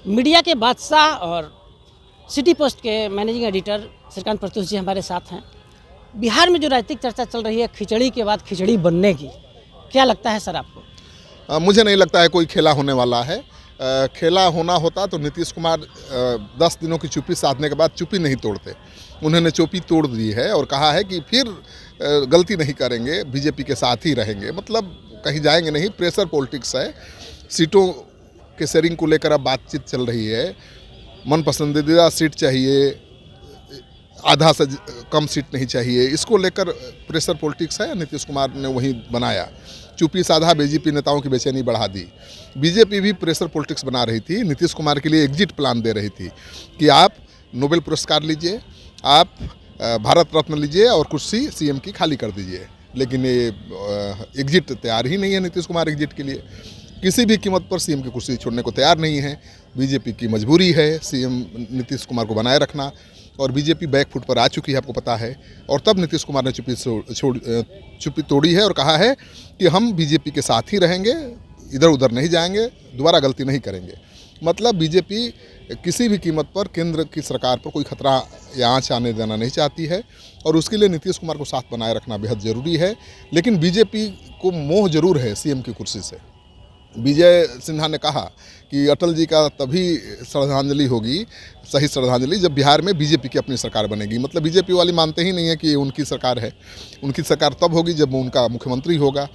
Media के बादशाह और सिटी पोस्ट के मैनेजिंग एडिटर श्रीकांत प्रत्युष जी हमारे साथ हैं। बिहार में जो राजनीतिक चर्चा चल रही है खिचड़ी के बाद खिचड़ी बनने की, क्या लगता है सर आपको? मुझे नहीं लगता है कोई खेला होने वाला है। खेला होना होता तो नीतीश कुमार 10 दिनों की चुप्पी साधने के बाद चुप्पी नहीं तोड़ते। उन्होंने चुप्पी तोड़ दी है और कहा है कि फिर गलती नहीं करेंगे, बीजेपी के साथ ही रहेंगे, मतलब कहीं जाएंगे नहीं। प्रेशर पॉलिटिक्स है, सीटों के शेयरिंग को लेकर अब बातचीत चल रही है। मन पसंदीदा सीट चाहिए, आधा से कम सीट नहीं चाहिए, इसको लेकर प्रेशर पॉलिटिक्स है। नीतीश कुमार ने वही बनाया, चुप्पी साधा, बीजेपी नेताओं की बेचैनी बढ़ा दी। बीजेपी भी प्रेशर पॉलिटिक्स बना रही थी, नीतीश कुमार के लिए एग्जिट प्लान दे रही थी कि आप नोबेल पुरस्कार लीजिए, आप भारत रत्न लीजिए और कुर्सी सीएम की खाली कर दीजिए। लेकिन ये एग्जिट तैयार ही नहीं है। नीतीश कुमार एग्जिट के लिए किसी भी कीमत पर सीएम की कुर्सी छोड़ने को तैयार नहीं है। बीजेपी की मजबूरी है सीएम नीतीश कुमार को बनाए रखना, और बीजेपी बैकफुट पर आ चुकी है, आपको पता है। और तब नीतीश कुमार ने चुप्पी तोड़ी है और कहा है कि हम बीजेपी के साथ ही रहेंगे, इधर उधर नहीं जाएंगे, दोबारा गलती नहीं करेंगे। मतलब बीजेपी किसी भी कीमत पर केंद्र की सरकार पर कोई खतरा या आँच आने देना नहीं चाहती है, और उसके लिए नीतीश कुमार को साथ बनाए रखना बेहद ज़रूरी है। लेकिन बीजेपी को मोह जरूर है सीएम की कुर्सी से। विजय सिन्हा ने कहा कि अटल जी का तभी श्रद्धांजलि होगी, सही श्रद्धांजलि, जब बिहार में बीजेपी की अपनी सरकार बनेगी। मतलब बीजेपी वाले मानते ही नहीं है कि उनकी सरकार है। उनकी सरकार तब होगी जब उनका मुख्यमंत्री होगा।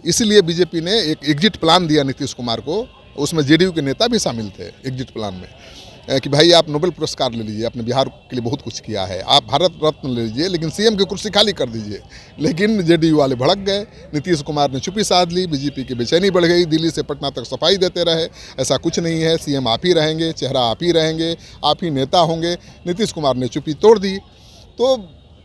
इसलिए बीजेपी ने एक एग्जिट प्लान दिया नीतीश कुमार को, उसमें जेडीयू के नेता भी शामिल थे एग्जिट प्लान में, कि भाई आप नोबेल पुरस्कार ले लीजिए, आपने बिहार के लिए बहुत कुछ किया है, आप भारत रत्न ले लीजिए, लेकिन सीएम की कुर्सी खाली कर दीजिए। लेकिन जेडीयू वाले भड़क गए, नीतीश कुमार ने चुप्पी साध ली, बीजेपी की बेचैनी बढ़ गई, दिल्ली से पटना तक सफाई देते रहे, ऐसा कुछ नहीं है, सीएम आप ही रहेंगे, चेहरा आप ही रहेंगे, आप ही नेता होंगे। नीतीश कुमार ने चुप्पी तोड़ दी, तो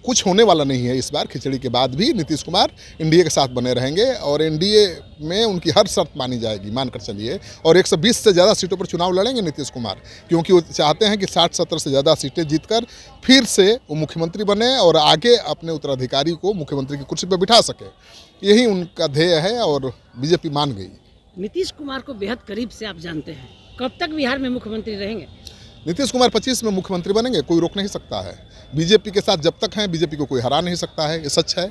कुछ होने वाला नहीं है। इस बार खिचड़ी के बाद भी नीतीश कुमार एनडीए के साथ बने रहेंगे, और एनडीए में उनकी हर शर्त मानी जाएगी, मानकर चलिए। और 120 से ज़्यादा सीटों पर चुनाव लड़ेंगे नीतीश कुमार, क्योंकि वो चाहते हैं कि 60-70 से ज़्यादा सीटें जीतकर फिर से वो मुख्यमंत्री बने और आगे अपने उत्तराधिकारी को मुख्यमंत्री की कुर्सी पर बिठा सके। यही उनका ध्येय है, और बीजेपी मान गई। नीतीश कुमार को बेहद करीब से आप जानते हैं, कब तक बिहार में मुख्यमंत्री रहेंगे? नीतीश कुमार 25 में मुख्यमंत्री बनेंगे, कोई रोक नहीं सकता है। बीजेपी के साथ जब तक हैं, बीजेपी को कोई हरा नहीं सकता है, ये सच है।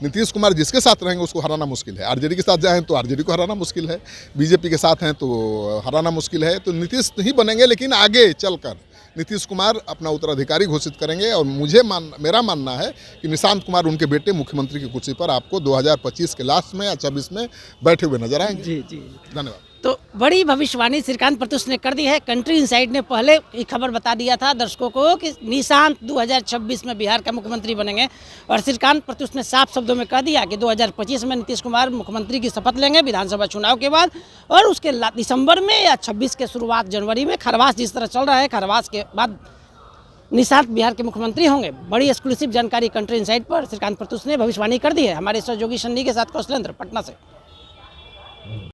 नीतीश कुमार जिसके साथ रहेंगे उसको हराना मुश्किल है। आरजेडी के साथ जाएं तो आरजेडी को हराना मुश्किल है, बीजेपी के साथ हैं तो हराना मुश्किल है। तो नीतीश नहीं बनेंगे, लेकिन आगे चलकर नीतीश कुमार अपना उत्तराधिकारी घोषित करेंगे। और मेरा मानना है कि निशांत कुमार उनके बेटे मुख्यमंत्री की कुर्सी पर आपको 2025 के लास्ट में या 26 में बैठे हुए नजर आएंगे। जी जी, धन्यवाद। तो बड़ी भविष्यवाणी श्रीकांत प्रत्युष ने कर दी है। कंट्री इनसाइड ने पहले ही खबर बता दिया था दर्शकों को कि निशांत 2026 में बिहार का मुख्यमंत्री बनेंगे, और श्रीकांत प्रत्युष ने साफ शब्दों में कह दिया कि 2025 में नीतीश कुमार मुख्यमंत्री की शपथ लेंगे विधानसभा चुनाव के बाद, और उसके दिसंबर में या 26 के शुरुआत जनवरी में खरवास जिस तरह चल रहा है, खरवास के बाद निशांत बिहार के मुख्यमंत्री होंगे। बड़ी एक्सक्लूसिव जानकारी कंट्री इनसाइड पर श्रीकांत प्रत्युष ने भविष्यवाणी कर दी है। हमारे सहयोगी सन्नी के साथ कौशलेंद्र, पटना से।